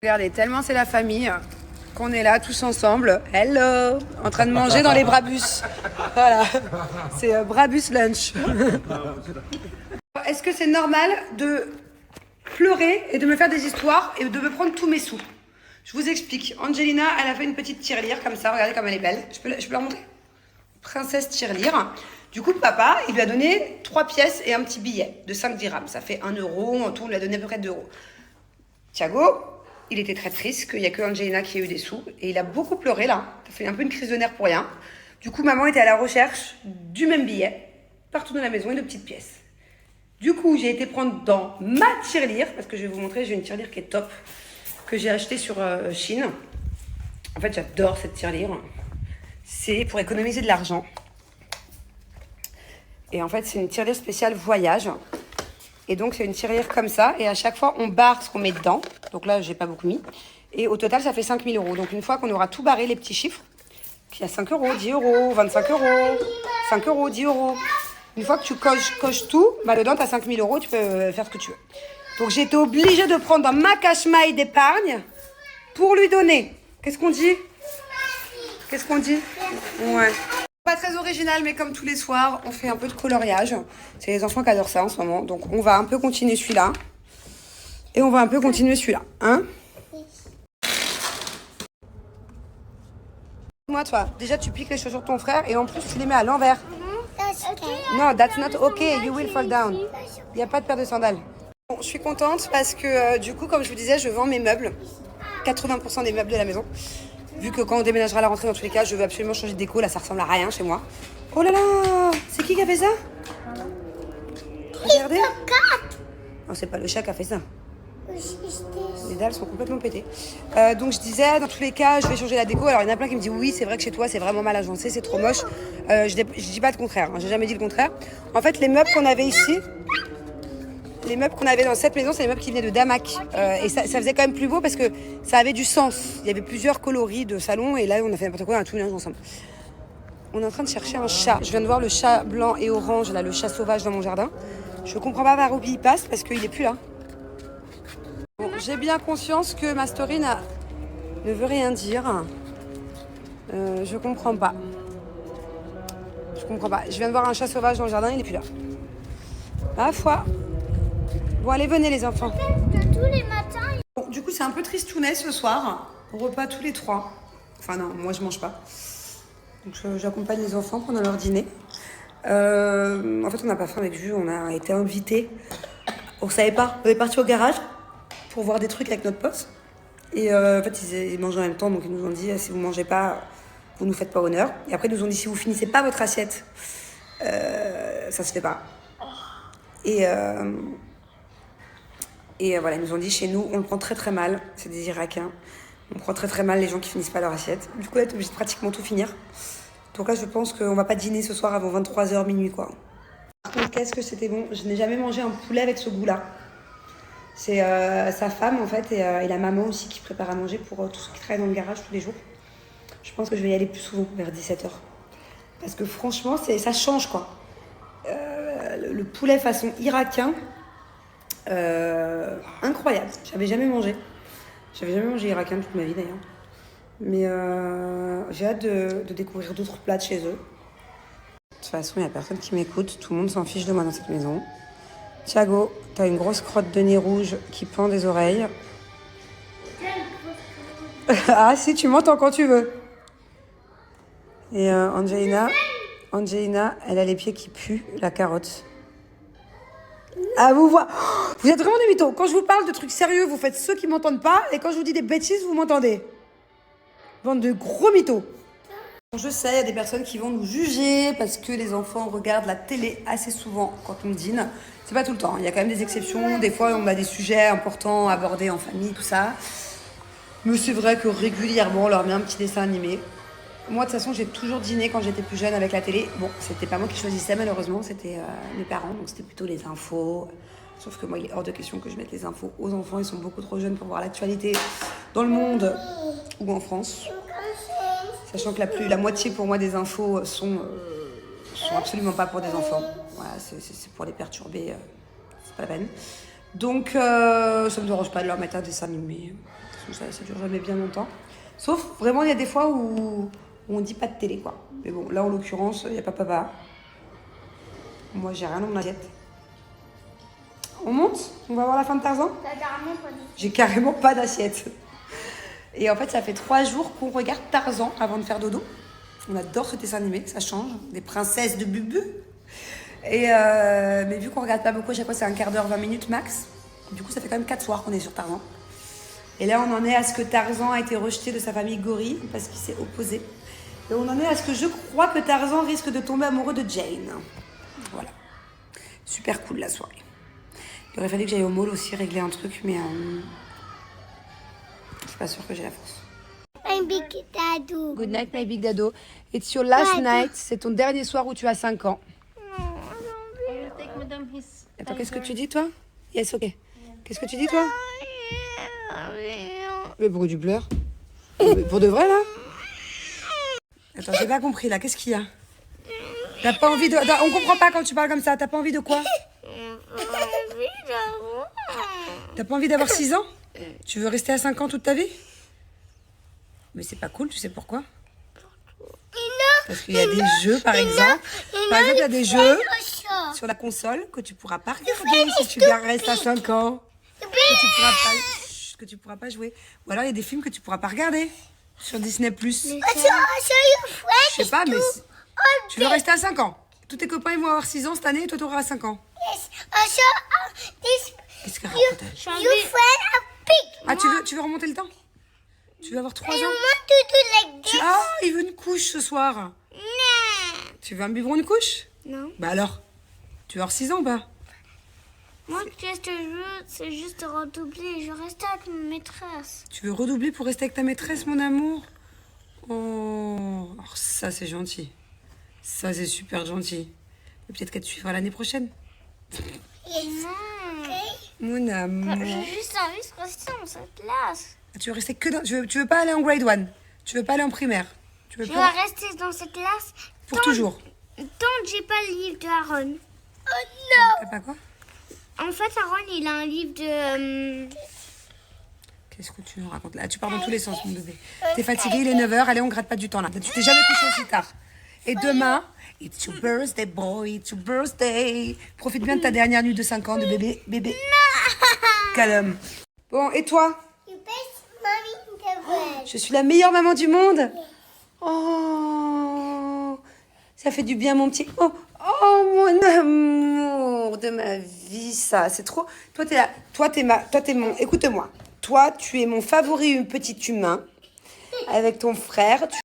Regardez, tellement c'est la famille qu'on est là tous ensemble. Hello! En train de manger dans les Brabus. Voilà. C'est Brabus lunch. Est-ce que c'est normal de pleurer et de me faire des histoires et de me prendre tous mes sous? Je vous explique. Angelina, elle a fait une petite tirelire comme ça. Regardez comme elle est belle. Je peux la montrer? Princesse tirelire. Du coup, papa, il lui a donné 3 pièces et un petit billet de 5 dirhams. Ça fait 1 euro. En tout, on lui a donné à peu près 2 euros. Thiago, il était très triste qu'il n'y a que Angelina qui a eu des sous. Et il a beaucoup pleuré là. Il a fait un peu une crise de nerfs pour rien. Du coup, maman était à la recherche du même billet partout dans la maison et de petites pièces. Du coup, j'ai été prendre dans ma tirelire, parce que je vais vous montrer, j'ai une tirelire qui est top, que j'ai achetée sur Chine. En fait, j'adore cette tirelire. C'est pour économiser de l'argent. Et en fait, c'est une tirelire spéciale voyage. Et donc, c'est une tirelire comme ça. Et à chaque fois, on barre ce qu'on met dedans. Donc là, j'ai pas beaucoup mis. Et au total, ça fait 5 000 euros. Donc, une fois qu'on aura tout barré, les petits chiffres, qu'il y a 5 euros, 10 euros, 25 euros, 5 euros, 10 euros. Une fois que tu coches tout, bah dedans, tu as 5 000 euros, tu peux faire ce que tu veux. Donc, j'ai été obligée de prendre dans ma cache-maille d'épargne pour lui donner. Qu'est-ce qu'on dit? Qu'est-ce qu'on dit? Ouais. Pas très original, mais comme tous les soirs, on fait un peu de coloriage. C'est les enfants qui adorent ça en ce moment. Donc, on va un peu continuer celui-là. Et on va un peu continuer celui-là. Hein? Moi, toi, déjà, tu piques les chaussures de ton frère et en plus, tu les mets à l'envers. Non, that's not okay. You will fall down. Il n'y a pas de paire de sandales. Bon, je suis contente parce que du coup, comme je vous disais, je vends mes meubles. 80% des meubles de la maison. Vu que quand on déménagera à la rentrée, dans tous les cas, je veux absolument changer de déco. Là, ça ressemble à rien chez moi. Oh là là! C'est qui a fait ça? Regardez. Non, c'est pas le chat qui a fait ça. Les dalles sont complètement pétées. Donc je disais, dans tous les cas, je vais changer la déco. Alors il y en a plein qui me disent oui, c'est vrai que chez toi c'est vraiment mal agencé, c'est trop moche. Je dis pas le contraire, hein, j'ai jamais dit le contraire. En fait, les meubles qu'on avait ici, les meubles qu'on avait dans cette maison, c'est les meubles qui venaient de Damak. Et ça faisait quand même plus beau parce que ça avait du sens. Il y avait plusieurs coloris de salon et là on a fait n'importe quoi, on a tout mélangé ensemble. On est en train de chercher un chat. Je viens de voir le chat blanc et orange, là, le chat sauvage dans mon jardin. Je comprends pas par où il passe parce qu'il est plus là. Bon, j'ai bien conscience que ma story ne veut rien dire. Je comprends pas. Je comprends pas. Je viens de voir un chat sauvage dans le jardin, il est plus là. Ma foi. Bon, allez, venez les enfants. Tous les matins. Bon, du coup, c'est un peu tristounet ce soir. On repas tous les 3. Enfin non, moi je mange pas. Donc j'accompagne les enfants pendant leur dîner. En fait, on n'a pas faim avec Jules, on a été invités. On savait pas. On est parti au garage pour voir des trucs avec notre pote. Et en fait, ils mangeaient en même temps, donc ils nous ont dit si vous mangez pas, vous nous faites pas honneur. Et après, ils nous ont dit si vous finissez pas votre assiette, ça se fait pas. Et voilà, ils nous ont dit chez nous, on le prend très très mal. C'est des Irakiens. On prend très très mal les gens qui finissent pas leur assiette. Du coup, là, t'es obligé de pratiquement tout finir. Donc là, je pense qu'on va pas dîner ce soir avant 23h minuit, quoi. Par contre, qu'est-ce que c'était bon. Je n'ai jamais mangé un poulet avec ce goût-là. C'est sa femme, en fait, et la maman aussi qui prépare à manger pour tous ceux qui travaillent dans le garage tous les jours. Je pense que je vais y aller plus souvent, vers 17h. Parce que franchement, ça change, quoi. Le poulet façon irakien, incroyable. J'avais jamais mangé irakien toute ma vie, d'ailleurs. Mais j'ai hâte de découvrir d'autres plats de chez eux. De toute façon, il n'y a personne qui m'écoute. Tout le monde s'en fiche de moi dans cette maison. Thiago, t'as une grosse crotte de nez rouge qui pend des oreilles. Ah si, tu m'entends quand tu veux. Et Angelina, elle a les pieds qui puent la carotte. Ah, vous êtes vraiment des mythos. Quand je vous parle de trucs sérieux, vous faites ceux qui m'entendent pas. Et quand je vous dis des bêtises, vous m'entendez. Bande de gros mythos. Je sais, il y a des personnes qui vont nous juger parce que les enfants regardent la télé assez souvent quand on dîne. C'est pas tout le temps, il y a quand même des exceptions. Des fois, on a des sujets importants à aborder en famille, tout ça. Mais c'est vrai que régulièrement, on leur met un petit dessin animé. Moi, de toute façon, j'ai toujours dîné quand j'étais plus jeune avec la télé. Bon, c'était pas moi qui choisissais, malheureusement, c'était mes parents. Donc, c'était plutôt les infos. Sauf que moi, il est hors de question que je mette les infos aux enfants. Ils sont beaucoup trop jeunes pour voir l'actualité dans le monde ou en France. Sachant que la moitié, pour moi, des infos sont absolument pas pour des enfants. Voilà, c'est pour les perturber. C'est pas la peine. Donc, ça me dérange pas de leur mettre un dessin animé. Ça dure jamais bien longtemps. Sauf, vraiment, il y a des fois où on dit pas de télé, quoi. Mais bon, là, en l'occurrence, il n'y a pas papa. Moi, j'ai rien dans mon assiette. On monte? On va voir la fin de Tarzan? T'as carrément pas dit. J'ai carrément pas d'assiette. Et en fait, ça fait 3 jours qu'on regarde Tarzan avant de faire dodo. On adore ce dessin animé, ça change. Des princesses de Bubu. Et mais vu qu'on regarde pas beaucoup, à chaque fois c'est un quart d'heure, 20 minutes max. Du coup, ça fait quand même 4 soirs qu'on est sur Tarzan. Et là, on en est à ce que Tarzan a été rejeté de sa famille gorille parce qu'il s'est opposé. Et on en est à ce que je crois que Tarzan risque de tomber amoureux de Jane. Voilà. Super cool la soirée. Il aurait fallu que j'aille au mall aussi régler un truc, mais je suis pas sûre que j'ai la force. My big dado. Good night, my big dado. It's your last night. C'est ton dernier soir où tu as 5 ans. Attends, qu'est-ce que tu dis, toi? Yes, ok. Qu'est-ce que tu dis, toi? Mais pourquoi tu pleures? Mais pour de vrai, là? Attends, j'ai pas compris, là. Qu'est-ce qu'il y a? T'as pas envie de... Attends, on comprend pas quand tu parles comme ça. T'as pas envie de quoi? T'as pas envie d'avoir 6 ans? Tu veux rester à 5 ans toute ta vie? Mais c'est pas cool, tu sais pourquoi? Parce qu'il y a des jeux, par exemple. Par exemple, il y a des jeux sur la console que tu pourras pas regarder si tu restes à 5 ans. Que tu pourras pas jouer. Ou alors, il y a des films que tu pourras pas regarder sur Disney+. Je sais pas, mais tu veux rester à 5 ans. Tous tes copains ils vont avoir 6 ans cette année et toi, tu auras 5 ans. Qu'est-ce qu'elle raconte, elle? Ah, tu veux remonter le temps? Tu veux avoir 3 ans? Ah, il veut une couche ce soir. Tu veux un biberon, une couche? Non. Bah alors, tu veux avoir 6 ans ou pas? Moi, qu'est-ce que je veux, c'est juste redoubler. Je reste avec ma maîtresse. Tu veux redoubler pour rester avec ta maîtresse, mon amour? Oh, alors ça c'est gentil. Ça c'est super gentil. Mais peut-être qu'elle te suivra l'année prochaine. Mon amour. J'ai juste envie de rester dans cette classe. Tu veux rester que dans... Tu veux pas aller en grade 1? Tu veux pas aller en primaire? Tu veux Je pas... vais rester dans cette classe Pour toujours? tant que j'ai pas le livre de Aaron. Oh non! T'as pas quoi? En fait, Aaron, il a un livre de... Qu'est-ce que tu nous racontes là? Tu pars dans tous les sens, mon bébé. T'es fatigué, il est 9h, allez, on gratte pas du temps là. Tu t'es jamais couché aussi tard. Et demain, it's your birthday, boy, it's your birthday. Profite bien de ta dernière nuit de 5 ans de bébé. Bébé. Calme. Bon, et toi? Je suis la meilleure maman du monde? Oh, ça fait du bien, mon petit. Oh, mon amour de ma vie, ça. C'est trop. Toi, t'es là. Toi, t'es mon. Écoute-moi. Toi, tu es mon favori, une petite humain. Avec ton frère.